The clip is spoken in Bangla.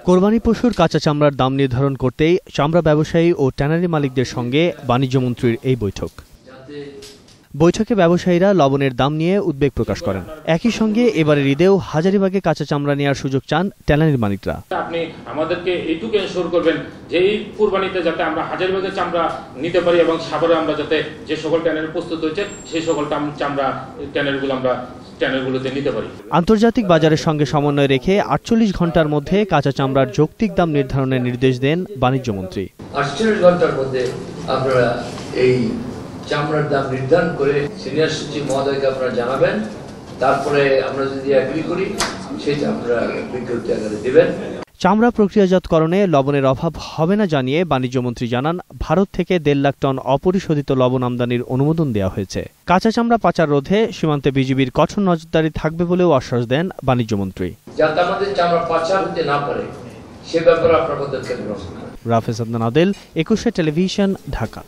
কোরবানি পশুর কাঁচা চামড়ার দাম নির্ধারণ করতেই চামড়া ব্যবসায়ী ও ট্যানারি মালিকদের সঙ্গে বাণিজ্যমন্ত্রীর এই বৈঠক। বৈঠকে ব্যবসায়ীরা লবণের দাম নিয়ে উদ্বেগ প্রকাশ করেন। একই সঙ্গে এবারের ঈদেও হাজারীবাগে কাঁচা চামড়া নেওয়ার সুযোগ চান ট্যানারির মালিকরা। আপনি আমাদেরকে এইটুকু এনশোর করবেন যে এই কুরবানিতে যাতে আমরা হাজারীবাগের চামড়া নিতে পারি এবং সাভারে আমরা যাতে যে সকল ট্যানারি প্রস্তুত হয়েছে সেই সকল চামড়া ট্যানারিগুলো আমরা ট্যানারিগুলোতে নিতে পারি। আন্তর্জাতিক বাজারের সঙ্গে সমন্বয় রেখে ৪৮ ঘন্টার মধ্যে কাঁচা চামড়ার যৌক্তিক দাম নির্ধারণের নির্দেশ দেন বাণিজ্যমন্ত্রী। ৪৮ ঘন্টার মধ্যে আপনারা এই চামড়ার দাম নির্ধারণ করে সিনিয়র সচিব মহোদয়কে আপনারা জানাবেন, তারপরে আমরা যদি এগ্রি করি সেটা আপনারা বিজ্ঞপ্তি আকারে দেবেন। চামড়া প্রক্রিয়াজাতকরণে লবণের অভাব হবে না জানিয়ে বাণিজ্যমন্ত্রী জানান, ভারত থেকে ১.৫ লাখ টন অপরিশোধিত লবণ আমদানির অনুমোদন দেওয়া হয়েছে। কাঁচা চামড়া পাচার রোধে সীমান্তে বিজিবির কঠোর নজরদারি থাকবে বলেও আশ্বাস দেন বাণিজ্যমন্ত্রী। যাতে আমাদের চামড়া পাচার হতে না পারে সে ব্যাপারে আপনারা পদক্ষেপ গ্রহণ করুন। রাফেজ আদনান আদেল, ২১ টেলিভিশন, ঢাকা।